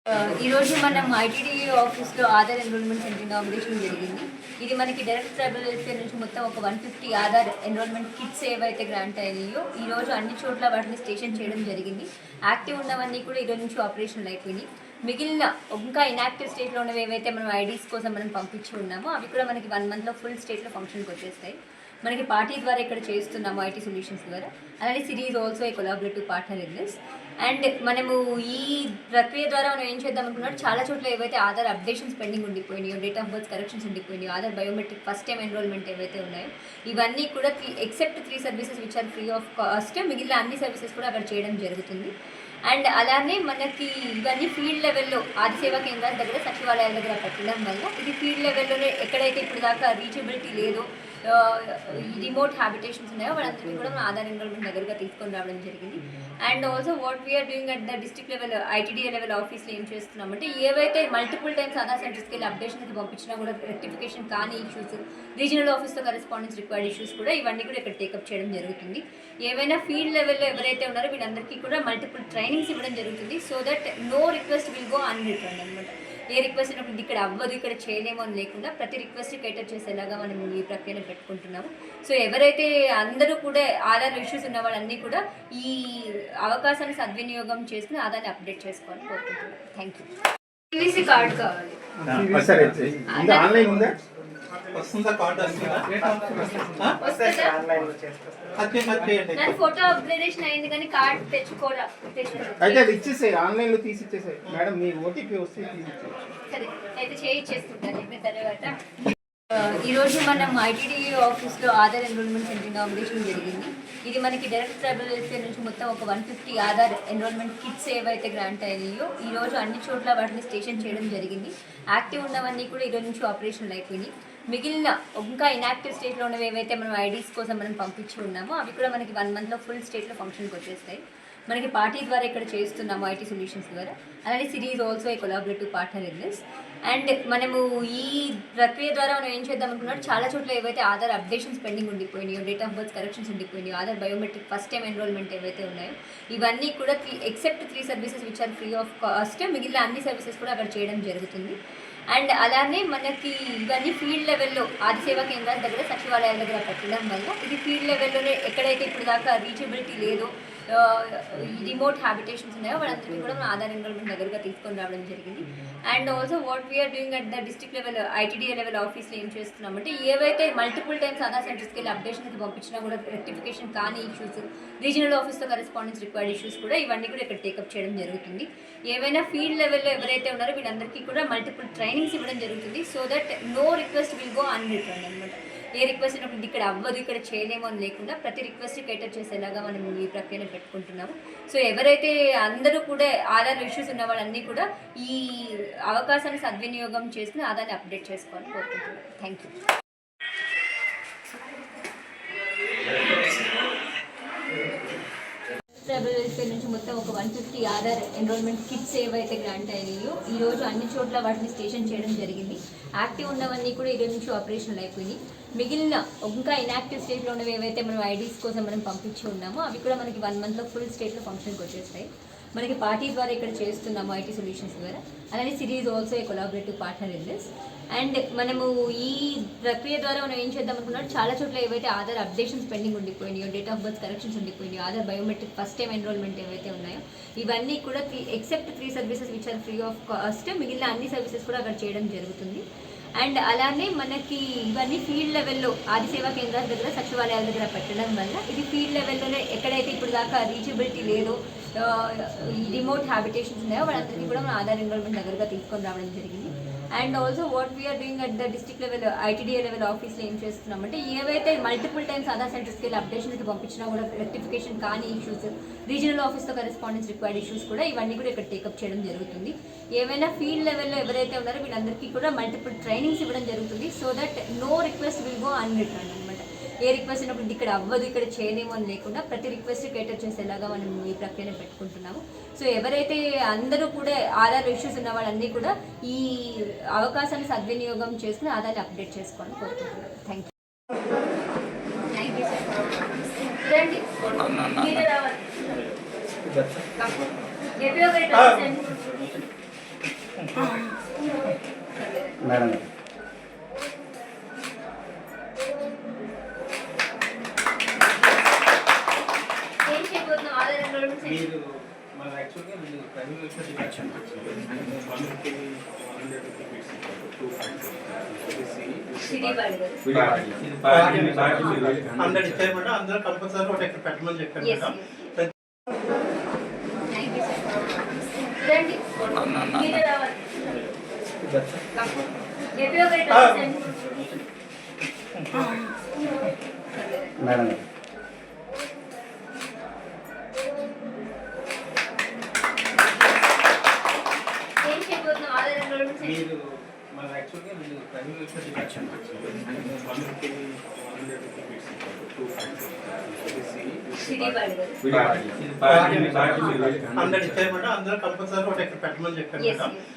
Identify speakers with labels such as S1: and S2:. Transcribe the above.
S1: ఈ రోజు మనం ఐటీడీ ఆఫీస్లో ఆధార్ ఎన్రోల్మెంట్ సెంటర్ ఇనాగ్రేషన్ జరిగింది. ఇది మనకి డైరెక్ట్ ట్రైబల్ వెల్ఫేర్ నుంచి మొత్తం ఒక 150 ఆధార్ ఎన్రోల్మెంట్ కిట్స్ ఏవైతే గ్రాంట్ అయినాయో ఈ రోజు అన్ని చోట్ల వాటిని స్టేషన్ చేయడం జరిగింది. యాక్టివ్ ఉన్నవన్నీ కూడా ఈ రోజు నుంచి ఆపరేషనల్ అయిపోయినాయి. మిగిలిన ఇంకా ఇన్యాక్టివ్ స్టేట్లో ఉన్నవి ఏవైతే మనం ఐడీస్ కోసం మనం పంపించి ఉన్నామో అవి కూడా మనకి 1 monthలో ఫుల్ స్టేట్లో ఫంక్షన్కి వచ్చేస్తాయి. మనకి పార్టీ ద్వారా ఇక్కడ చేస్తున్నాము ఐటీ సొల్యూషన్స్ ద్వారా. అలానే series also a collaborative partner in this. And మనము ఈ ప్రక్రియ ద్వారా మనం ఏం చేద్దాం అనుకున్నాడు, చాలా చోట్ల ఏవైతే ఆధార్ అప్డేషన్స్ పెండింగ్ ఉండిపోయినాయో, డేట్ ఆఫ్ బర్త్ కరెక్షన్స్ ఉండిపోయినాయో, Aadhaar biometric first time enrolment ఏవైతే ఉన్నాయో ఇవన్నీ కూడా except 3 services which are free of cost, మిగిలిన అన్ని సర్వీసెస్ కూడా అక్కడ చేయడం జరుగుతుంది. అండ్ అలానే మనకి ఇవన్నీ ఫీల్డ్ లెవెల్లో ఆదిసేవా కేంద్రాల దగ్గర, సచివాలయాల దగ్గర పెట్టడం వల్ల ఇది ఫీల్డ్ లెవెల్లోనే ఎక్కడైతే ఇప్పుడు దాకా రీచబిలిటీ లేదో, రిమోట్ హ్యాబిటేషన్స్ ఉన్నాయో వాళ్ళందరికీ కూడా మన ఆధార్ ఎన్రోల్మెంట్ దగ్గరగా తీసుకొని రావడం జరిగింది. And also what we're doing at the district level ITDA level ఆఫీస్లో ఏం చేస్తున్నామంటే, ఏవైతే మల్టిపుల్ టైమ్స్ ఆధార్ సెంటర్స్కి వెళ్ళి అప్డేషన్కి పంపించినా కూడా రెక్టిఫికేషన్ కానీ ఇష్యూస్, రీజనల్ ఆఫీస్తో కరెస్పాండెన్స్ రిక్వైర్డ్ ఇష్యూస్ కూడా ఇవన్నీ కూడా ఇక్కడ టేకప్ చేయడం జరుగుతుంది. ఏవైనా ఫీల్డ్ లెవెల్లో ఎవరైతే ఉన్నారో వీళ్ళందరికీ కూడా మల్టిపుల్ ట్రైనింగ్స్ ఇవ్వడం జరుగుతుంది. So that no request will go unreturned అనమాట. ఏ రిక్వెస్ట్ అయినప్పుడు ఇక్కడ అవ్వదు, ఇక్కడ చేయలేము అని లేకుండా ప్రతి రిక్వెస్ట్ కేటర్ చేసేలాగా మనం ఈ ప్రక్రియను పెట్టుకుంటున్నాము. సో ఎవరైతే అందరూ కూడా ఆధార్ ఇష్యూస్ ఉన్న వాళ్ళన్నీ కూడా ఈ అవకాశాన్ని సద్వినియోగం చేసుకుని ఆధార్ని అప్డేట్ చేసుకోవాలని కోరుకుంటున్నాను. Thank you. పీవీసీ కార్డ్ కావాలి. ఫోటో అప్గ్రేడేషన్ అయింది కానీ కార్డ్ తెచ్చుకోరా.
S2: అయితే అది ఇచ్చేసే, ఆన్లైన్ లో తీసి ఇచ్చేసే మేడం. మీ ఓటీపీ వస్తే
S1: సరే అయితే చేయించేసుకుంటాను తర్వాత. ఈ రోజు మనం ఐటీడీ ఆఫీస్లో ఆధార్ ఎన్రోల్మెంట్ సెంటర్ ఇనాగ్రేషన్ జరిగింది. ఇది మనకి డైరెక్ట్ ట్రైబల్ వెల్ఫేర్ నుంచి మొత్తం ఒక 150 ఆధార్ ఎన్రోల్మెంట్ కిట్స్ ఏవైతే గ్రాంట్ అయినాయో ఈ రోజు అన్ని చోట్ల వాటిని స్టేషన్ చేయడం జరిగింది. యాక్టివ్ ఉన్నవన్నీ కూడా ఈ రోజు నుంచి ఆపరేషనల్ అయిపోయినాయి. మిగిలిన ఇంకా ఇన్యాక్టివ్ స్టేట్లో ఉన్నవి ఏవైతే మనం ఐడీస్ కోసం మనం పంపించి ఉన్నామో అవి కూడా మనకి 1 monthలో ఫుల్ స్టేట్లో ఫంక్షన్కి వచ్చేస్తాయి. మనకి పార్టీ ద్వారా ఇక్కడ చేస్తున్నాము ఐటీ సొల్యూషన్స్ ద్వారా. అలానే series also a collaborative partner in this. And మనము ఈ ప్రక్రియ ద్వారా మనం ఏం చేద్దాం అనుకున్నాడు, చాలా చోట్ల ఏవైతే ఆధార్ అప్డేషన్స్ పెండింగ్ ఉండిపోయినాయో, డేట్ ఆఫ్ బర్త్ కరెక్షన్స్ ఉండిపోయినాయో, Aadhaar biometric first time enrolment ఏవైతే ఉన్నాయో ఇవన్నీ కూడా except 3 services which are free of cost, మిగిలిన అన్ని సర్వీసెస్ కూడా అక్కడ చేయడం జరుగుతుంది. అండ్ అలానే మనకి ఇవన్నీ ఫీల్డ్ లెవెల్లో ఆదిసేవా కేంద్రాల దగ్గర, సచివాలయాల దగ్గర పెట్టడం వల్ల ఇది ఫీల్డ్ లెవెల్లోనే ఎక్కడైతే ఇప్పుడు దాకా రీచబిలిటీ లేదో, రిమోట్ హ్యాబిటేషన్స్ ఉన్నాయో వాళ్ళందరికీ కూడా మన ఆధార్ ఎన్రోల్మెంట్ దగ్గరగా తీసుకొని రావడం జరిగింది. And also what we're doing at the district level ITDA level ఆఫీస్లో ఏం చేస్తున్నామంటే, ఏవైతే మల్టిపుల్ టైమ్స్ ఆధార్ సెంటర్స్కి వెళ్ళి అప్డేషన్కి పంపించినా కూడా రెక్టిఫికేషన్ కానీ ఇష్యూస్, రీజనల్ ఆఫీస్తో కరెస్పాండెన్స్ రిక్వైర్డ్ ఇష్యూస్ కూడా ఇవన్నీ కూడా ఇక్కడ టేకప్ చేయడం జరుగుతుంది. ఏవైనా ఫీల్డ్ లెవెల్లో ఎవరైతే ఉన్నారో వీళ్ళందరికీ కూడా మల్టిపుల్ ట్రైనింగ్స్ ఇవ్వడం జరుగుతుంది. So that no request will go unreturned అనమాట. ఏ రిక్వెస్ట్ అయినప్పుడు ఇక్కడ అవ్వదు, ఇక్కడ చేయలేము అని లేకుండా ప్రతి రిక్వెస్ట్ కేటర్ చేసేలాగా మనం ఈ ప్రక్రియను పెట్టుకుంటున్నాము. సో ఎవరైతే అందరూ కూడా ఆధార్ ఇష్యూస్ ఉన్న వాళ్ళన్నీ కూడా ఈ అవకాశాన్ని సద్వినియోగం చేసుకుని ఆధార్ని అప్డేట్ చేసుకోవాలని కోరుకుంటున్నాను. Thank you. ట్రైబల్ వెల్ఫేర్ నుంచి మొత్తం ఒక 150 ఆధార్ ఎన్రోల్మెంట్ కిట్స్ ఏవైతే గ్రాంట్ అయినాయో ఈ రోజు అన్ని చోట్ల వాటిని స్టేషన్ చేయడం జరిగింది. యాక్టివ్ ఉన్నవన్నీ కూడా ఈ రోజు నుంచి ఆపరేషనల్ అయిపోయినాయి. మిగిలిన ఇంకా ఇన్యాక్టివ్ స్టేట్లో ఉన్నవి ఏవైతే మనం ఐడీస్ కోసం మనం పంపించి ఉన్నామో అవి కూడా మనకి 1 monthలో ఫుల్ స్టేట్లో ఫంక్షన్కి వచ్చేస్తాయి. మనకి పార్టీ ద్వారా ఇక్కడ చేస్తున్నాము ఐటీ సొల్యూషన్స్ ద్వారా. అలానే series also a collaborative partner in this. And మనము ఈ ప్రక్రియ ద్వారా మనం ఏం చేద్దాం అనుకున్నాడు, చాలా చోట్ల ఏవైతే ఆధార్ అప్డేషన్స్ పెండింగ్ ఉండిపోయినాయో, డేట్ ఆఫ్ బర్త్ కరెక్షన్స్ ఉండిపోయినాయో, Aadhaar biometric first time enrolment ఏవైతే ఉన్నాయో ఇవన్నీ కూడా except 3 services which are free of cost, మిగిలిన అన్ని సర్వీసెస్ కూడా అక్కడ చేయడం జరుగుతుంది. అండ్ అలానే మనకి ఇవన్నీ ఫీల్డ్ లెవెల్లో ఆదిసేవా కేంద్రాల దగ్గర, సచివాలయాల దగ్గర పెట్టడం వల్ల ఇది ఫీల్డ్ లెవెల్లోనే ఎక్కడైతే ఇప్పుడు దాకా రీచబిలిటీ లేదో, రిమోట్ హ్యాబిటేషన్స్ ఉన్నాయో వాళ్ళందరికీ కూడా మన ఆధార్ ఎన్రోల్మెంట్ దగ్గరగా తీసుకొని రావడం జరిగింది. And also what we're doing at the district level ITDA level ఆఫీస్లో ఏం చేస్తున్నామంటే, ఏవైతే మల్టిపుల్ టైమ్స్ ఆధార్ సెంటర్స్కి వెళ్ళి అప్డేషన్కి పంపించినా కూడా రెక్టిఫికేషన్ కానీ ఇష్యూస్, రీజనల్ ఆఫీస్తో కరెస్పాండెన్స్ రిక్వైర్డ్ ఇష్యూస్ కూడా ఇవన్నీ కూడా ఇక్కడ టేకప్ చేయడం జరుగుతుంది. ఏవైనా ఫీల్డ్ లెవెల్లో ఎవరైతే ఉన్నారో వీళ్ళందరికీ కూడా మల్టిపుల్ ట్రైనింగ్స్ ఇవ్వడం జరుగుతుంది. So that no request will go unreturned అనమాట. ఏ రిక్వెస్ట్ అయినప్పుడు ఇక్కడ అవ్వదు, ఇక్కడ చేయలేము అని లేకుండా ప్రతి రిక్వెస్ట్ కేటర్ చేసేలాగా మనం ఈ ప్రక్రియను పెట్టుకుంటున్నాము. సో ఎవరైతే అందరూ కూడా ఆధార్ ఇష్యూస్ ఉన్న వాళ్ళన్నీ కూడా ఈ అవకాశాన్ని సద్వినియోగం చేసుకుని ఆధార్ని అప్డేట్ చేసుకోవాలని కోరుకుంటున్నాను. Thank you.
S3: మేడం
S1: ఏం చేయబోతున్నాం ఆధార్ ఎన్రోల్మెంట్ సెంటర్
S2: మీరు మన యాక్చువల్గా మీరు ప్రైమరీ వెల్ఫేర్ డిపార్ట్మెంట్
S1: సిటీ వాళ్ళు గారు.
S4: అందరు ఇచ్చారు మేడం, అందరూ కంపల్సరీ ఒకటి ఇక్కడ పెట్టమని చెప్పారు
S1: Yes,
S4: madam.
S1: yes. Thank you, sir. రండి. మీరే రావాలి. చెప్పి ఒకటి రాసండి.
S3: మేడం
S1: ఏం చేయబోతున్నాం ఆధార్ ఎన్రోల్మెంట్ సెంటర్
S2: మీరు మన యాక్చువల్గా మీరు ప్రైమరీ వెల్ఫేర్ డిపార్ట్మెంట్
S1: సిటీ వాళ్ళు గారు.
S4: అందరు ఇచ్చారు మేడం, అందరూ కంపల్సరీ ఒకటి ఇక్కడ పెట్టమని చెప్పారు
S1: Yes,
S4: మేడం.
S1: yes.